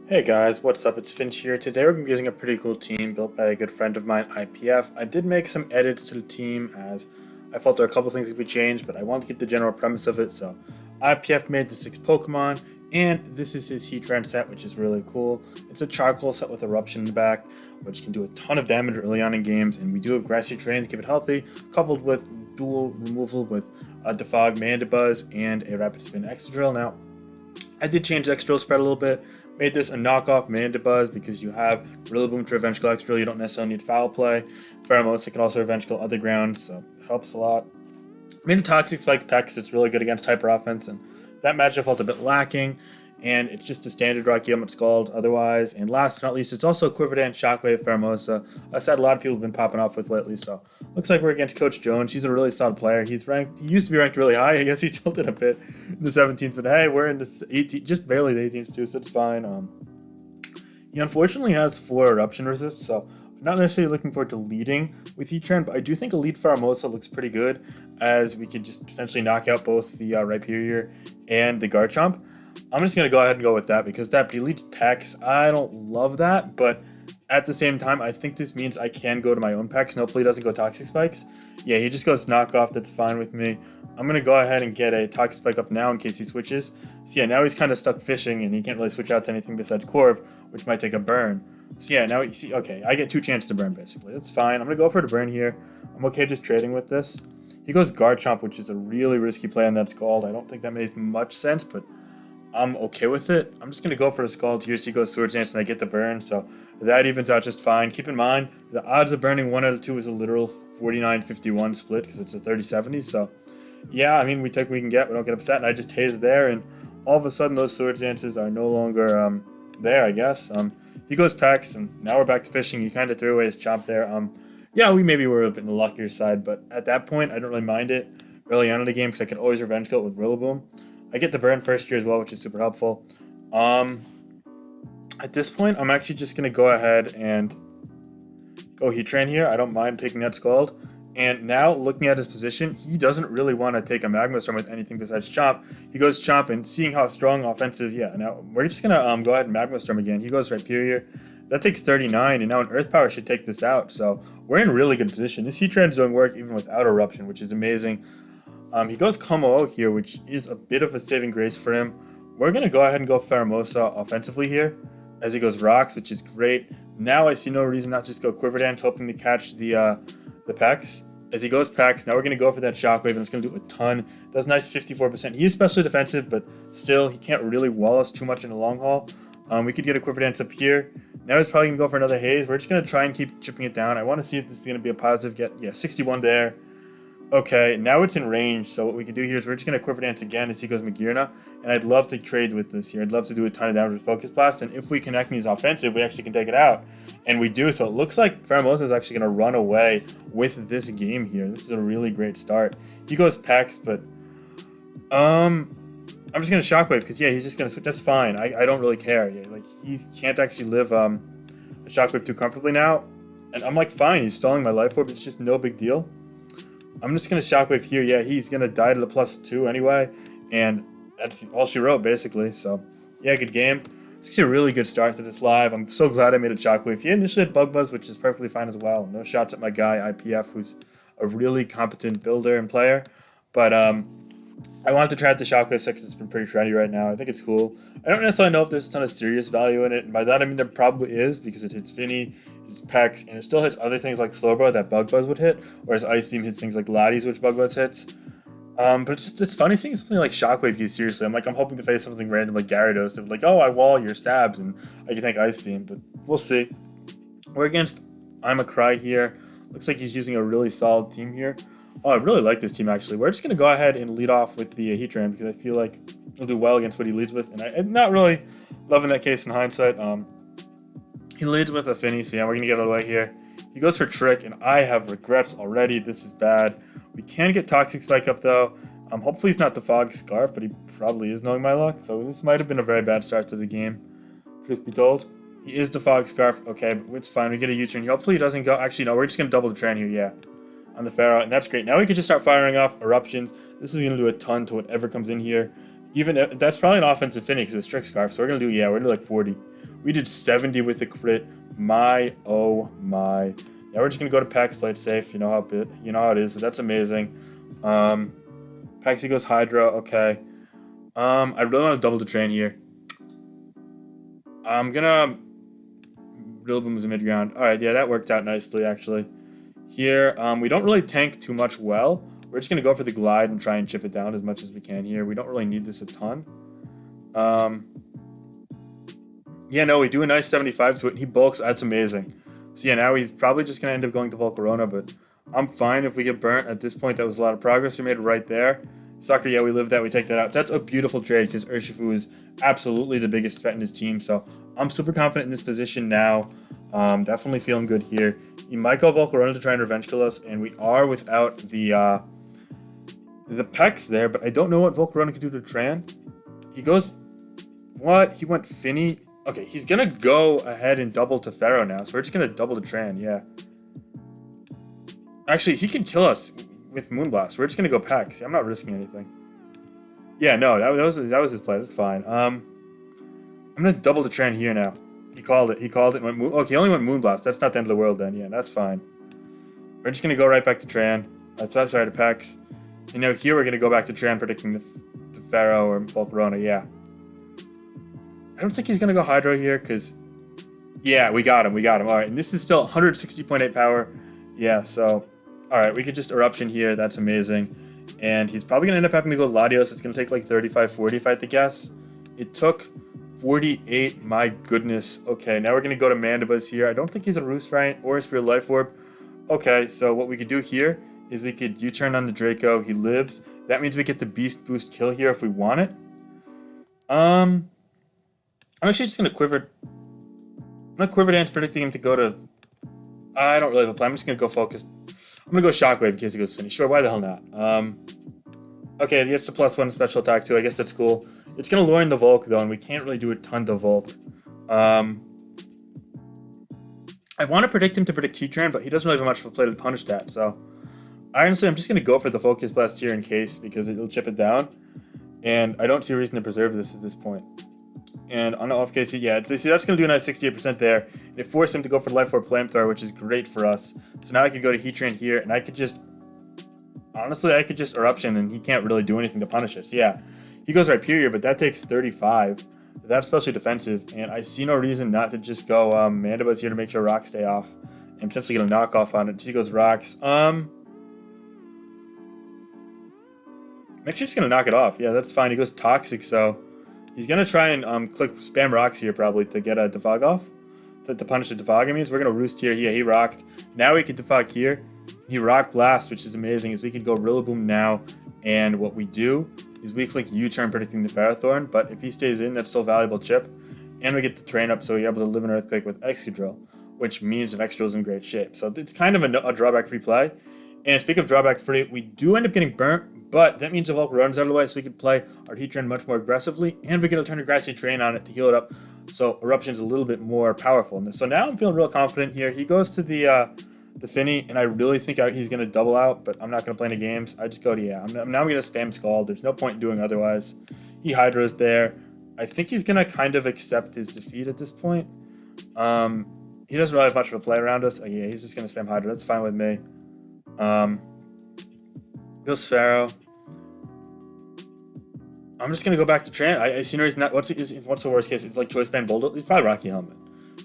Hey guys, what's up? It's Finch here. Today we're going to be using a pretty cool team built by a good friend of mine, IPF. I did make some edits to the team as I felt there were a couple things could be changed, but I wanted to keep the general premise of it. So IPF made the 6 Pokemon, and this is his Heatran set, which is really cool. It's a charcoal set with Eruption in the back, which can do a ton of damage early on in games, and we do have Grassy Terrain to keep it healthy, coupled with dual removal with a Defog Mandibuzz and a Rapid Spin Excadrill. Now, I did change the Excadrill spread a little bit. Made this a knockoff Mandibuzz because you have Rillaboom to Revenge Kill Excadrill. You don't necessarily need Foul Play. Pheromosa can also Revenge Kill other grounds, so it helps a lot. Made the Toxic Spikes pack because it's really good against Hyper Offense, and that matchup felt a bit lacking. And it's just a standard Rocky Helmet Scald otherwise. And last but not least, it's also Quiver and Shockwave Pheromosa. A set a lot of people have been popping off with lately. So looks like we're against Coach Jones. He's a really solid player. He's ranked. He used to be ranked really high. I guess he tilted a bit in the 17th, but hey, we're in the 18th, just barely the 18th too, so it's fine. He unfortunately has 4 Eruption resists, so I'm not necessarily looking forward to leading with Heatran, but I do think Elite Pheromosa looks pretty good, as we could just potentially knock out both the Rhyperior and the Garchomp. I'm just going to go ahead and go with that, because that deletes Pex. I don't love that, but at the same time, I think this means I can go to my own Pex, and hopefully he doesn't go Toxic Spikes. Yeah, he just goes Knockoff, that's fine with me. I'm going to go ahead and get a Toxic Spike up now in case he switches. So yeah, now he's kind of stuck fishing, and he can't really switch out to anything besides Corv, which might take a burn. So yeah, now you see, okay, I get 2 chances to burn, basically. That's fine. I'm going to go for the burn here. I'm okay just trading with this. He goes Garchomp, which is a really risky play on that Scald. I don't think that makes much sense, but I'm okay with it. I'm just going to go for a Scald here. So he goes Swords Dance and I get the burn. So that evens out just fine. Keep in mind, the odds of burning 1 out of 2 is a literal 49-51 split because it's a 30-70. So yeah, I mean, we take what we can get. We don't get upset. And I just tased there. And all of a sudden, those Swords Dances are no longer there, I guess. He goes Pex, and now we're back to fishing. He kind of threw away his Chomp there. Yeah, we maybe were a bit on the luckier side. But at that point, I don't really mind it early on in the game because I can always Revenge Kill it with Rillaboom. I get the burn first year as well, which is super helpful. At this point, I'm actually just going to go ahead and go Heatran here. I don't mind taking that Scald. And now, looking at his position, he doesn't really want to take a Magma Storm with anything besides Chomp. He goes Chomp, and seeing how strong offensive, yeah, now we're just going to go ahead and Magma Storm again. He goes Rhyperior. That takes 39, and now an Earth Power should take this out. So we're in a really good position. This Heatran's doing work even without Eruption, which is amazing. He goes Como here, which is a bit of a saving grace for him. We're going to go ahead and go Pheromosa offensively here, as he goes Rocks, which is great. Now I see no reason not just go Quiver Dance, hoping to catch the Pex. As he goes Pex, now we're going to go for that Shockwave, and it's going to do a ton. Does nice 54%. He is especially defensive, but still, he can't really wall us too much in the long haul. We could get a Quiver Dance up here. Now he's probably going to go for another Haze. We're just going to try and keep chipping it down. I want to see if this is going to be a positive get. Yeah, 61 there. Okay, now it's in range, so what we can do here is we're just going to Quiver Dance again as he goes Magearna, and I'd love to trade with this here. I'd love to do a ton of damage with Focus Blast, and if we connect these offensive, we actually can take it out, and we do, so it looks like Pheromosa is actually going to run away with this game here. This is a really great start. He goes Pex, but I'm just going to Shockwave, because yeah, he's just going to switch. That's fine. I don't really care. Yeah, like, he can't actually live a Shockwave too comfortably now, and I'm like, fine, he's stalling my Life Orb, it's just no big deal. I'm just going to Shockwave here. Yeah, he's going to die to the +2 anyway. And that's all she wrote, basically. So, yeah, good game. It's actually a really good start to this live. I'm so glad I made a Shockwave. He initially had Bug Buzz, which is perfectly fine as well. No shots at my guy, IPF, who's a really competent builder and player. But I wanted to try out the Shockwave because it's been pretty trendy right now. I think it's cool. I don't necessarily know if there's a ton of serious value in it. And by that, I mean there probably is, because it hits Finny, it's Pex, and it still hits other things like Slowbro that Bug Buzz would hit, whereas Ice Beam hits things like Latias, which Bug Buzz hits. But it's funny seeing something like Shockwave used seriously. I'm hoping to face something random like Gyarados, of like, oh, I wall your stabs, and I can take Ice Beam, but we'll see. We're against I'm a Cry here. Looks like he's using a really solid team here. Oh, I really like this team, actually. We're just going to go ahead and lead off with the Heatran, because I feel like he'll do well against what he leads with, and I'm not really loving that case in hindsight. He leads with a Finny, so yeah, we're going to get out of the way here. He goes for Trick, and I have regrets already. This is bad. We can get Toxic Spike up, though. Hopefully he's not the Fog Scarf, but he probably is, knowing my luck. So this might have been a very bad start to the game, truth be told. He is the Fog Scarf. Okay, but it's fine. We get a U-turn. Hopefully he doesn't go. Actually, no, we're just going to double the Tran here, yeah, on the Pharaoh, and that's great. Now we can just start firing off Eruptions. This is going to do a ton to whatever comes in here. Even that's probably an offensive Finny because it's Trick Scarf. So we're gonna do, yeah, we're gonna do like 40. We did 70 with the crit. My oh my. Now we're just gonna go to Pax, play it safe. You know how it is. So that's amazing. Paxi goes Hydra. Okay. I really want to double the train here. I'm gonna Rillaboom was a mid ground. All right, yeah, that worked out nicely actually. Here, we don't really tank too much well. We're just gonna go for the glide and try and chip it down as much as we can here. We don't really need this a ton. Yeah, no, we do a nice 75 to it, and he bulks. That's amazing. So yeah, now he's probably just gonna end up going to Volcarona, but I'm fine if we get burnt. At this point, that was a lot of progress we made right there. Sucker, yeah, we live that. We take that out. So that's a beautiful trade because Urshifu is absolutely the biggest threat in his team. So I'm super confident in this position now. Definitely feeling good here. He might go Volcarona to try and revenge kill us, and we are without the Pex there, but I don't know what Volcarona can do to Tran. He goes... What? He went Finny? Okay, he's gonna go ahead and double to Pharaoh now, so we're just gonna double to Tran, yeah. Actually, he can kill us with Moonblast. We're just gonna go Pex. I'm not risking anything. Yeah, no, that was his play. That's fine. I'm gonna double to Tran here now. He called it. He called it. And went okay, he only went Moonblast. That's not the end of the world then. Yeah, that's fine. We're just gonna go right back to Tran. Sorry to Pex. You know, here we're gonna go back to Tran, predicting the Pharaoh or Volcarona. Yeah. I don't think he's gonna go Hydro here, cause yeah, we got him. All right, and this is still 160.8 power. Yeah, so all right, we could just Eruption here. That's amazing. And he's probably gonna end up having to go Latios. It's gonna take like 35, 40 if I had to guess. It took 48. My goodness. Okay, now we're gonna go to Mandibuzz here. I don't think he's a Roost variant or is for Life Orb. Okay, so what we could do here is we could U-turn on the Draco. He lives. That means we get the Beast Boost kill here if we want it. I'm actually just gonna Quiver. I'm gonna Quiver Dance, predicting him to go to. I don't really have a plan. I'm just gonna go focus. I'm gonna go Shockwave in case he goes Finish. Sure, why the hell not? Okay, he gets the +1 special attack too. I guess that's cool. It's gonna lure in the Volk though, and we can't really do a ton to Volk. I want to predict him to predict Heatran, but he doesn't really have much of a play to punish that. So, honestly, I'm just gonna go for the Focus Blast here in case because it'll chip it down, and I don't see a reason to preserve this at this point. And on the off case, yeah, so see, that's going to do a nice 68% there. And it forced him to go for the Life Orb Flamethrower, which is great for us. So now I could go to Heatran here, and I could just... Honestly, I could just Eruption, and he can't really do anything to punish us. Yeah, he goes Rhyperior, but that takes 35. That's especially defensive, and I see no reason not to just go Mandibuzz here to make sure Rocks stay off. And potentially get a knockoff on it. He goes Rocks. I'm actually just going to knock it off. Yeah, that's fine. He goes Toxic, so... He's going to try and click Spam Rocks here probably to get a Defog off. To punish the Defog. I mean, we're going to Roost here. Yeah, he rocked. Now we can Defog here. He Rock Blast, which is amazing, is we can go Rillaboom now. And what we do is we click U-turn predicting the Ferrothorn. But if he stays in, that's still valuable chip. And we get the train up so we're able to live in Earthquake with Excadrill. Which means that Excadrill is in great shape. So it's kind of a drawback-free play. And speaking of drawback-free, we do end up getting burnt. But that means the Volcarona's out of the way, so we can play our Heatran much more aggressively, and we get a turn of Grassy Train on it to heal it up, so Eruption's a little bit more powerful. So now I'm feeling real confident here. He goes to the Finny, and I really think he's going to double out, but I'm not going to play any games. I just go to, yeah, I'm now going to spam Scald. There's no point in doing otherwise. He Hydra's there. I think he's going to kind of accept his defeat at this point. He doesn't really have much of a play around us. Oh, yeah, he's just going to spam Hydra. That's fine with me. Goes Pharaoh. I'm just gonna go back to Tran. I see no reason not. What's the worst case? It's like Choice Band Bulldoze. He's probably Rocky Helmet.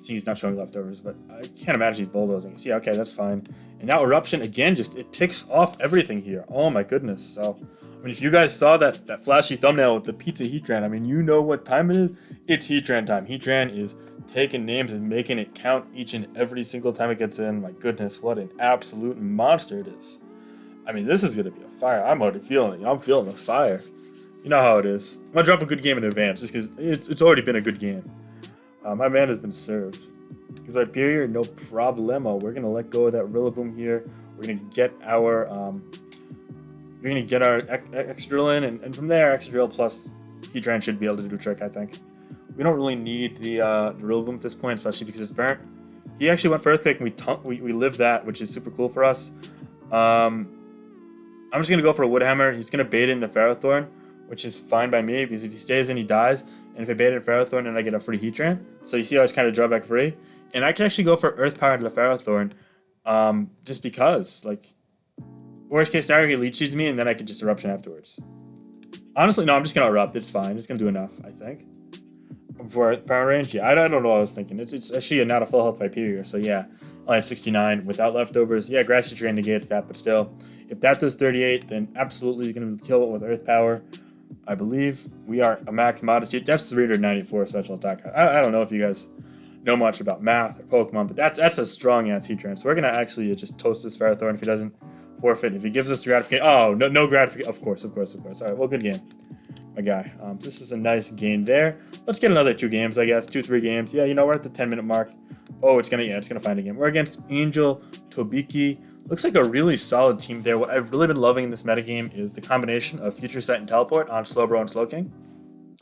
See, he's not showing leftovers, but I can't imagine he's bulldozing. See, okay, that's fine. And now Eruption again. Just it picks off everything here. Oh my goodness. So, I mean, if you guys saw that flashy thumbnail with the pizza Heatran, I mean, you know what time it is. It's Heatran time. Heatran is taking names and making it count each and every single time it gets in. My goodness, what an absolute monster it is. I mean, this is going to be a fire. I'm already feeling it. I'm feeling the fire. You know how it is. I'm going to drop a good game in advance just because it's already been a good game. My man has been served. Because Rhyperior, no problemo. We're going to let go of that Rillaboom here. We're going to get our Excadrill in. And from there, Excadrill plus Heatran should be able to do a trick, I think. We don't really need the Rillaboom at this point, especially because it's burnt. He actually went for Earthquake and we lived that, which is super cool for us. I'm just going to go for a Wood Hammer. He's going to bait in the Ferrothorn, which is fine by me because if he stays in, he dies. And if I bait it Ferrothorn, then I get a free Heatran. So you see how it's kind of drawback free. And I can actually go for Earth Power into the Ferrothorn, just because, like, worst case scenario, he leech seeds me, and then I can just Eruption afterwards. Honestly, no, I'm just gonna Erupt. It's fine. It's gonna do enough, I think. For power range, yeah, I don't know what I was thinking. It's actually not a full health Viperia, so yeah, I have 69 without leftovers. Yeah, Grassy Terrain negates that, but still, if that does 38, then absolutely he's gonna kill it with Earth Power. I believe we are a max modesty. That's 394 special attack. I don't know if you guys know much about math or Pokemon, but that's a strong ass Heatran. So we're gonna actually just toast this Ferrothorn if he doesn't forfeit. If he gives us gratification, oh no gratification. Of course. All right, well, good game. My guy. This is a nice game there. Let's get another 2 games, I guess. 2-3 games. Yeah, we're at the 10-minute mark. Oh, it's gonna find a game. We're against Angel Tobiki. Looks like a really solid team there. What I've really been loving in this metagame is the combination of Future Sight and Teleport on Slowbro and Slowking.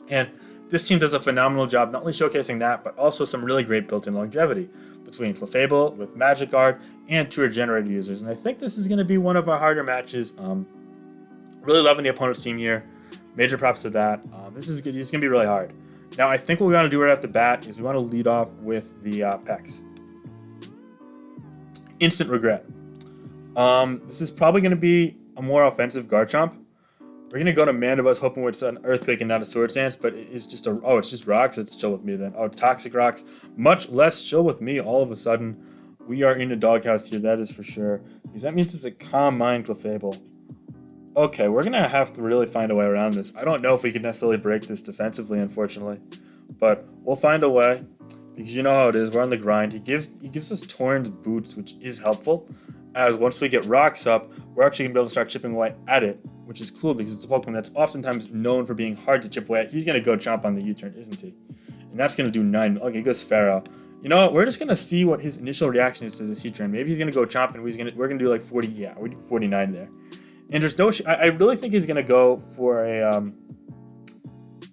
And this team does a phenomenal job not only showcasing that, but also some really great built-in longevity between Clefable with Magic Guard and 2 regenerated users. And I think this is going to be one of our harder matches. Really loving the opponent's team here. Major props to that. This is good. It's going to be really hard. Now, I think what we want to do right off the bat is we want to lead off with the Pex. Instant regret. This is probably going to be a more offensive Garchomp. We're going to go to Mandibuzz hoping it's an Earthquake and not a Swords Dance, but it's just it's just rocks. It's chill with me then. Oh, Toxic Rocks. Much less chill with me all of a sudden. We are in the doghouse here, that is for sure. Because that means it's a Calm Mind Clefable. Okay, we're going to have to really find a way around this. I don't know if we can necessarily break this defensively, unfortunately. But we'll find a way. Because you know how it is. We're on the grind. He gives us Torn's Boots, which is helpful. As once we get rocks up, we're actually going to be able to start chipping away at it. Which is cool because it's a Pokemon that's oftentimes known for being hard to chip away at. He's going to go chomp on the U-turn, isn't he? And that's going to do 9. Okay, he goes Pharaoh. You know what? We're just going to see what his initial reaction is to this U-turn. Maybe he's going to go chomp and we're going to do like 40. Yeah, we do 49 there. And there's no... I really think he's going to go for a...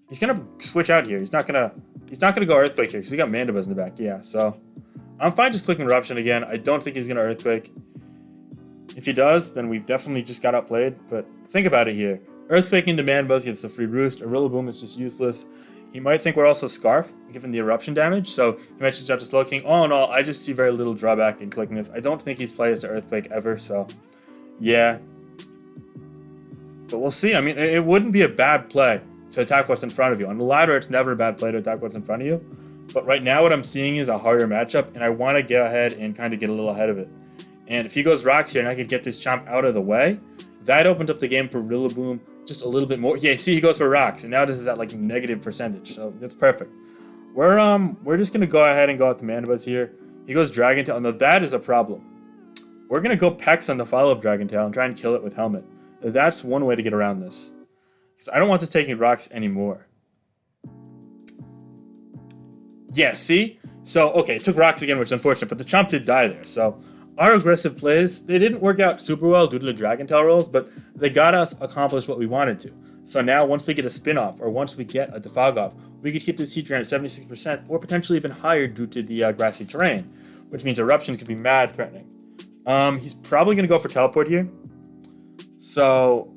he's going to switch out here. He's not going to go Earthquake here because we got Mandibuzz in the back. Yeah, so... I'm fine just clicking Eruption again. I don't think he's going to Earthquake. If he does, then we've definitely just got outplayed. But think about it here. Earthquake into Mandibuzz gives a free roost. A Rillaboom is just useless. He might think we're also Scarf, given the Eruption damage. So he might switch out to Slowking. All in all, I just see very little drawback in clicking this. I don't think he's played as an Earthquake ever. So, yeah. But we'll see. I mean, it wouldn't be a bad play to attack what's in front of you. On the ladder, it's never a bad play to attack what's in front of you. But right now, what I'm seeing is a harder matchup. And I want to get ahead and kind of get a little ahead of it. And if he goes Rocks here and I could get this Chomp out of the way, that opened up the game for Rillaboom just a little bit more. Yeah, see, he goes for Rocks, and now this is at like negative percentage, so that's perfect. We're just gonna go ahead and go out to Mandibuzz here. He goes Dragon Tail. Now that is a problem. We're gonna go Pex on the follow-up Dragon Tail and try and kill it with Helmet. That's one way to get around this. Because I don't want this taking Rocks anymore. Yeah, see? So, okay, it took Rocks again, which is unfortunate, but the Chomp did die there, so... Our aggressive plays, they didn't work out super well due to the Dragon Tail rolls, but they got us accomplish what we wanted to. So now, once we get a spin-off, or once we get a Defog off, we could keep this Heatran at 76%, or potentially even higher due to the grassy terrain, which means Eruptions could be mad threatening. He's probably going to go for Teleport here. So,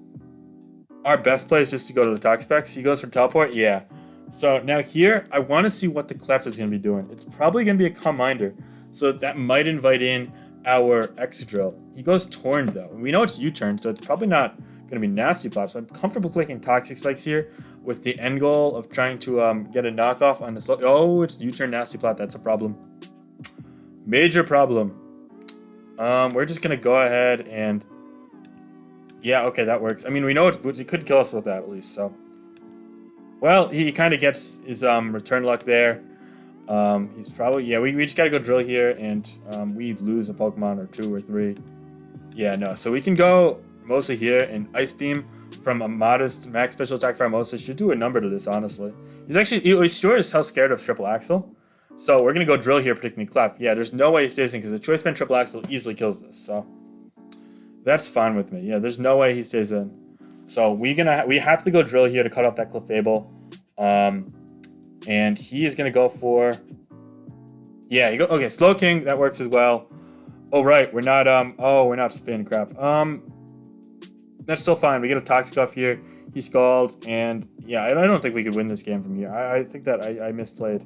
our best play is just to go to the Tox Specs. He goes for Teleport, yeah. So now here, I want to see what the Clef is going to be doing. It's probably going to be a Calm Minder, so that might invite in our Excadrill. He goes Torn though. We know it's U-turn, so it's probably not going to be Nasty Plot. So I'm comfortable clicking Toxic Spikes here with the end goal of trying to get a knockoff on the slow. Oh, it's U-turn Nasty Plot. That's a problem. Major problem. We're just going to go ahead and... Yeah, okay, that works. I mean, we know it's Boots. He could kill us with that at least, so... Well, he kind of gets his return luck there. He's probably... Yeah, we just got to go drill here, and we lose a Pokemon or 2 or 3. Yeah, no. So we can go mostly here, and Ice Beam from a modest max special attack Pheromosa should do a number to this, honestly. He's sure as hell scared of Triple Axle. So we're going to go drill here, predicting Clef. Yeah, there's no way he stays in, because the Choice Band Triple Axle easily kills this, so... That's fine with me. Yeah, there's no way he stays in. So we have to go drill here to cut off that Clefable. And he is going to go for... Yeah, okay, Slow King, that works as well. Oh, right, we're not, we're not spin, crap. That's still fine. We get a Toxic off here. He Scalds, and yeah, I don't think we could win this game from here. I think that I misplayed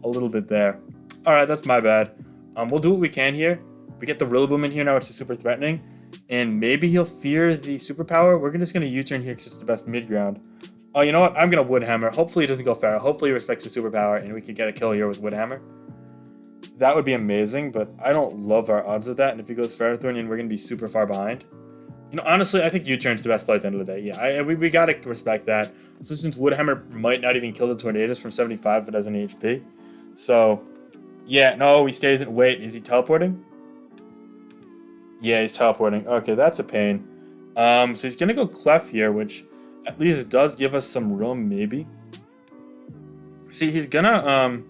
a little bit there. Alright, that's my bad. We'll do what we can here. We get the Rillaboom in here now, which is super threatening. And maybe he'll fear the superpower. We're just going to U-turn here because it's the best mid-ground. Oh, you know what? I'm going to Wood Hammer. Hopefully he doesn't go Pharaoh. Hopefully he respects the superpower and we can get a kill here with Wood Hammer. That would be amazing, but I don't love our odds of that. And if he goes Ferrothorn, we're going to be super far behind. You know, honestly, I think U-turn's the best play at the end of the day. Yeah, we got to respect that. So since Wood Hammer might not even kill the Tornadus from 75 if it has any HP. So, yeah, no, he stays in. Wait, is he teleporting? Yeah, he's teleporting. Okay, that's a pain. So he's going to go Clef here, which at least does give us some room, maybe. See, he's gonna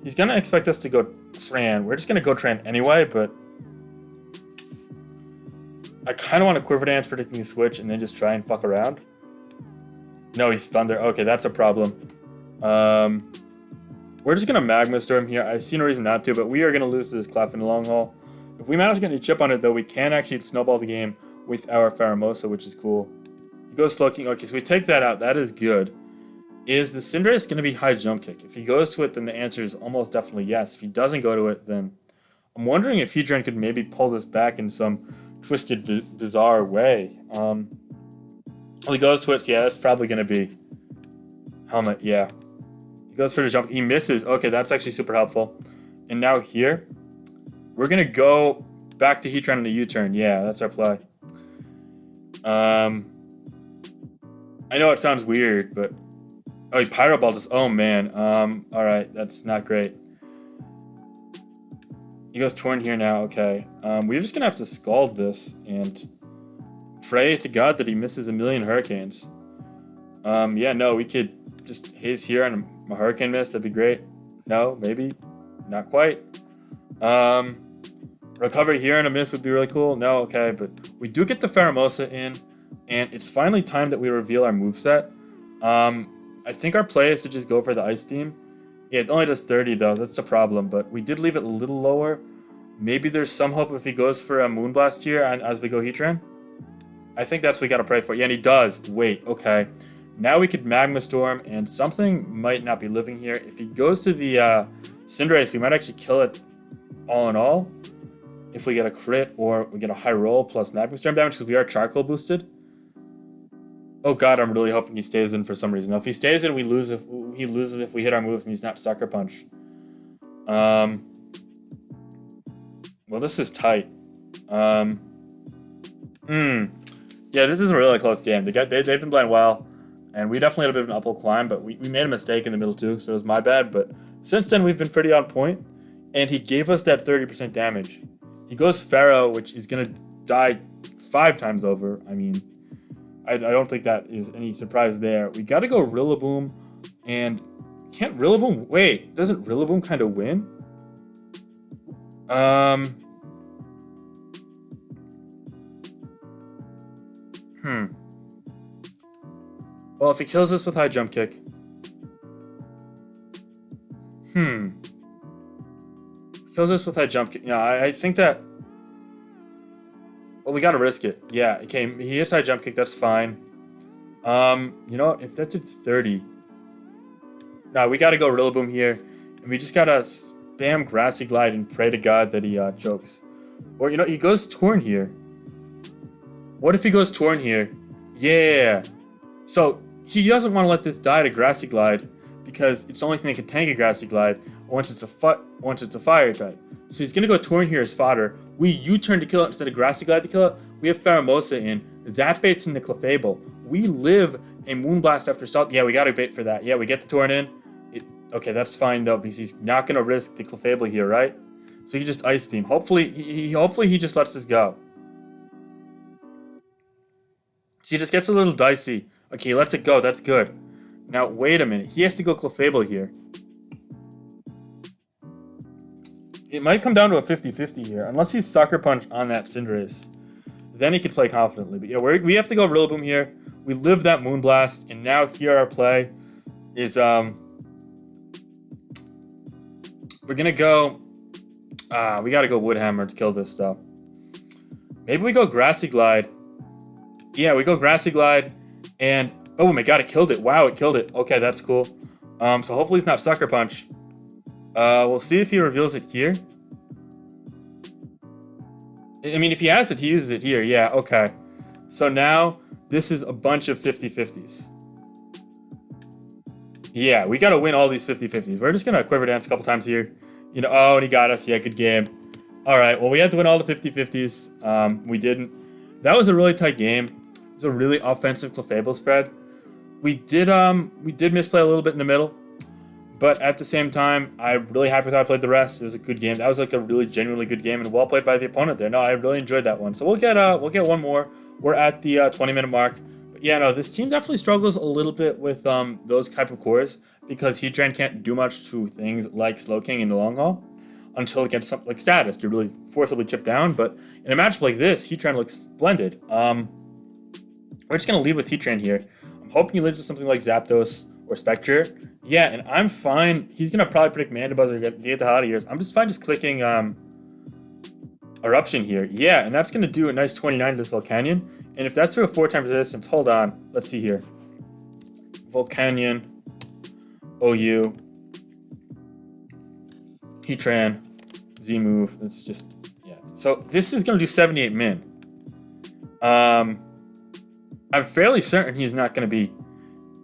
expect us to go Tran. We're just gonna go Tran anyway, but I kind of want to Quiver Dance predicting a switch and then just try and fuck around. No, he's Thunder. Okay, that's a problem. We're just gonna Magma Storm here. I see no reason not to, but we are gonna lose to this Clef in the long haul. If we manage to get any chip on it, though, we can actually snowball the game with our Pheromosa, which is cool. He goes Slowking. Okay, so we take that out. That is good. Is the Cinderace going to be high jump kick? If he goes to it, then the answer is almost definitely yes. If he doesn't go to it, then I'm wondering if Heatran could maybe pull this back in some twisted, bizarre way. Well, he goes to it, so yeah, that's probably going to be Helmet, yeah. He goes for the jump. He misses. Okay, that's actually super helpful. And now here, we're going to go back to Heatran in the U-turn. Yeah, that's our play. I know it sounds weird, but... Oh, he Pyro Ball just... Oh, man. Alright, that's not great. He goes Torn here now. Okay. We're just going to have to Scald this and pray to God that he misses a million Hurricanes. Yeah, no, we could just Haze here and a Hurricane miss. That'd be great. No, maybe. Not quite. Recover here and a miss would be really cool. No, okay, but we do get the Pheromosa in, and it's finally time that we reveal our moveset. I think our play is to just go for the Ice Beam. Yeah, it only does 30 though, that's the problem, but we did leave it a little lower. Maybe there's some hope if he goes for a Moonblast here and as we go Heatran. I think that's what we gotta pray for. Yeah, and he does. Wait, okay. Now we could Magma Storm, and something might not be living here. If he goes to the Cinderace, we might actually kill it all in all. If we get a crit or we get a high roll plus Magma Storm damage because we are Charcoal boosted. Oh god, I'm really hoping he stays in for some reason. Now, if he stays in, we lose if he loses if we hit our moves and he's not Sucker Punch. Well, this is tight. Yeah, this is a really close game. They've been playing well, and we definitely had a bit of an uphill climb, but we made a mistake in the middle too, so it was my bad. But since then, we've been pretty on point, and he gave us that 30% damage. He goes Pharaoh, which is gonna die 5 times over. I mean, I don't think that is any surprise there. We gotta go Rillaboom, and can't Rillaboom... Wait, doesn't Rillaboom kind of win? Well, if he kills us with high jump kick... Kills us with high jump kick... Yeah, I think that... Well, we gotta risk it. Yeah, okay, he hits high jump kick, that's fine. You know, if that did 30... No, we gotta go Rillaboom here. And we just gotta spam Grassy Glide and pray to God that he chokes. Or, you know, he goes Torn here. What if he goes Torn here? Yeah. So, he doesn't want to let this die to Grassy Glide because it's the only thing that can tank a Grassy Glide once it's a fire type. So he's gonna go Torn here as fodder. We U-turn to kill it instead of Grassy Glide to kill it. We have Pheromosa in. That baits in the Clefable. We live a Moonblast after Stealth. Yeah, we gotta bait for that. Yeah, we get the Torn in. Okay, that's fine though because he's not gonna risk the Clefable here, right? So he just Ice Beam. Hopefully he just lets this go. See, it just gets a little dicey. Okay, he lets it go. That's good. Now, wait a minute. He has to go Clefable here. It might come down to a 50-50 here. Unless he's Sucker Punch on that Cinderace. Then he could play confidently. But yeah, we have to go Rillaboom here. We live that Moonblast. And now here our play is... We're going to go... we got to go Wood Hammer to kill this stuff. Maybe we go Grassy Glide. Yeah, we go Grassy Glide. And Oh my god, it killed it. Wow, it killed it. Okay, that's cool. So hopefully it's not Sucker Punch. We'll see if he reveals it here. I mean, if he has it, he uses it here. Yeah, okay. So now, this is a bunch of 50-50s. Yeah, we gotta win all these 50-50s. We're just gonna Quiver Dance a couple times here. You know, oh, and he got us. Yeah, good game. Alright, well, we had to win all the 50-50s. We didn't. That was a really tight game. It was a really offensive Clefable spread. We did misplay a little bit in the middle. But at the same time, I'm really happy with how I played the rest. It was a good game. That was like a really genuinely good game and well played by the opponent there. No, I really enjoyed that one. So we'll get one more. We're at the 20-minute mark. But yeah, no, this team definitely struggles a little bit with those type of cores because Heatran can't do much to things like Slowking in the long haul until it gets something like status to really forcibly chip down. But in a matchup like this, Heatran looks splendid. We're just gonna lead with Heatran here. I'm hoping he leads with something like Zapdos or Spectre. Yeah, and I'm fine. He's going to probably predict Mandibuzz or get the hell out of here. I'm just fine just clicking Eruption here. Yeah, and that's going to do a nice 29 to this Volcanion. And if that's through a 4 times resistance, hold on. Let's see here. Volcanion, OU, Heatran, Z-move. It's just, yeah. So this is going to do 78 min. I'm fairly certain he's not going to be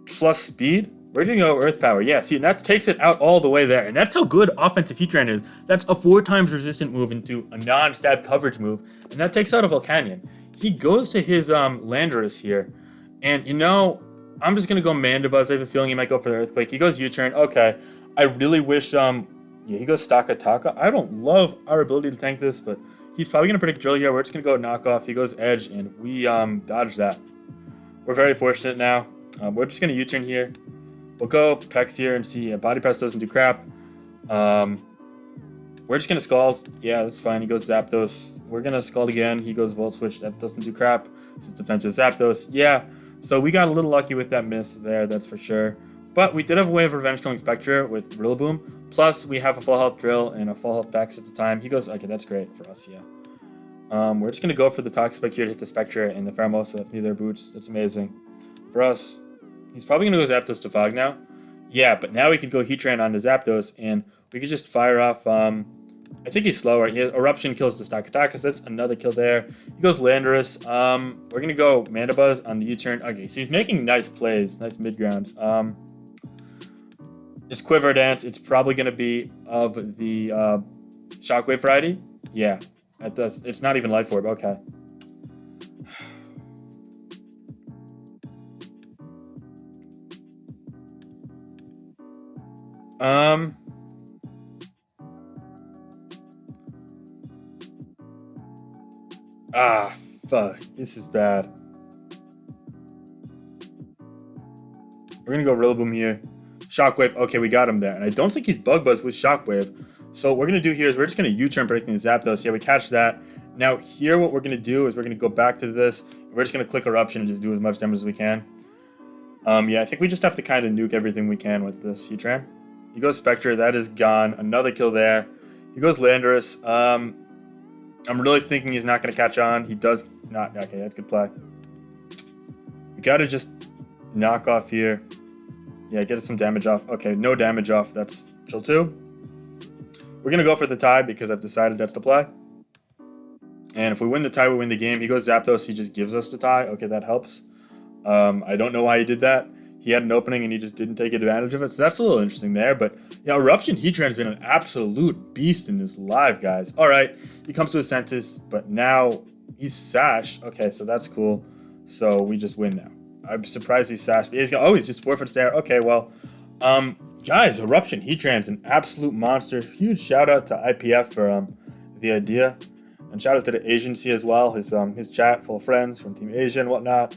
plus speed. We're going to go Earth Power. Yeah, see, and that takes it out all the way there. And that's how good offensive Heatran is. That's a 4 times resistant move into a non-stab coverage move. And that takes out a Volcanion. He goes to his Landorus here. And, you know, I'm just going to go Mandibuzz. I have a feeling he might go for the Earthquake. He goes U-turn. Okay. I really wish, yeah, he goes Stakataka. I don't love our ability to tank this, but he's probably going to predict Drill here. We're just going to go Knockoff. He goes Edge, and we dodge that. We're very fortunate now. We're just going to U-turn here. We'll go Pex here and see. Body Press doesn't do crap. We're just going to Scald. Yeah, that's fine. He goes Zapdos. We're going to Scald again. He goes Volt Switch. That doesn't do crap. This is defensive Zapdos. Yeah, so we got a little lucky with that miss there, that's for sure. But we did have a way of revenge killing Spectre with Rillaboom. Plus, we have a full health Drill and a full health Pex at the time. He goes, okay, that's great for us, yeah. We're just going to go for the Toxic here to hit the Spectre and the Pheromosa if neither boots. That's amazing. For us, he's probably going to go Zapdos to Fog now. Yeah, but now we could go Heatran on to Zapdos, and we could just fire off, I think he's slower. Eruption kills the Stakataka, so that's another kill there. He goes Landorus. We're going to go Mandibuzz on the U-turn. Okay, so he's making nice plays, nice mid-grounds. It's Quiver Dance. It's probably going to be of the Shockwave variety. Yeah, that does. It's not even Life Orb. Okay. Fuck. This is bad. We're gonna go Rillaboom here. Shockwave. Okay, we got him there. And I don't think he's Bug Buzz with Shockwave. So what we're gonna do here is we're just gonna U-turn predicting the Zapdos. Yeah, we catch that. Now here what we're gonna do is we're gonna go back to this. We're just gonna click Eruption and just do as much damage as we can. Yeah, I think we just have to kind of nuke everything we can with this Heatran. He goes Spectre. That is gone. Another kill there. He goes Landorus. I'm really thinking he's not going to catch on. He does not. Okay, that's good play. We got to just knock off here. Yeah, get us some damage off. Okay, no damage off. That's chill 2. We're going to go for the tie because I've decided that's the play. And if we win the tie, we win the game. He goes Zapdos. He just gives us the tie. Okay, that helps. I don't know why he did that. He had an opening and he just didn't take advantage of it. So that's a little interesting there. But, yeah, Eruption Heatran's been an absolute beast in this live, guys. All right, he comes to a Sentis, but now he's Sash. Okay, so that's cool. So we just win now. I'm surprised he's Sash. But he's just forfeits there. Okay, well, guys, Eruption Heatran's an absolute monster. Huge shout out to IPF for the idea. And shout out to the agency as well. His chat full of friends from Team Asia and whatnot.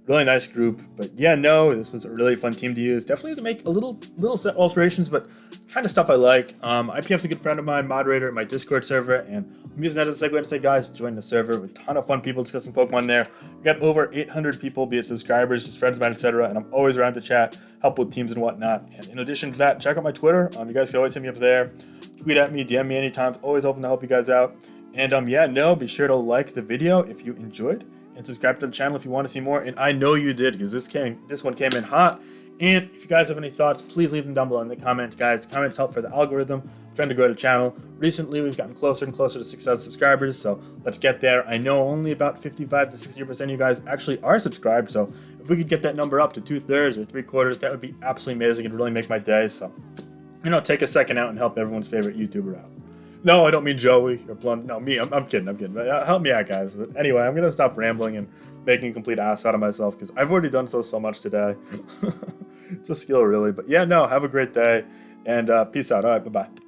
Really nice group, but yeah, no, this was a really fun team to use. Definitely to make a little set alterations, but kind of stuff I like. IPF's a good friend of mine, moderator at my Discord server, and I'm using that as a segue to say, guys, join the server with a ton of fun people discussing Pokemon there. We got over 800 people, be it subscribers, just friends of mine, etc., and I'm always around to chat, help with teams and whatnot. And in addition to that, check out my Twitter. You guys can always hit me up there, tweet at me, DM me anytime. Always open to help you guys out. And yeah, no, be sure to like the video if you enjoyed. And and subscribe to the channel if you want to see more. And I know you did, because this one came in hot. And if you guys have any thoughts, please leave them down below in the comments, guys. Comments help for the algorithm. I'm trying to grow the channel. Recently, we've gotten closer and closer to 6,000 subscribers, so let's get there. I know only about 55 to 60% of you guys actually are subscribed, so if we could get that number up to 2/3 or 3/4, that would be absolutely amazing. It'd really make my day. So, take a second out and help everyone's favorite YouTuber out. No, I don't mean Joey or Blunt. No, me. I'm kidding. But help me out, guys. But anyway, I'm gonna stop rambling and making a complete ass out of myself, because I've already done so much today. It's a skill, really. But yeah, no. Have a great day, and peace out. All right, bye bye.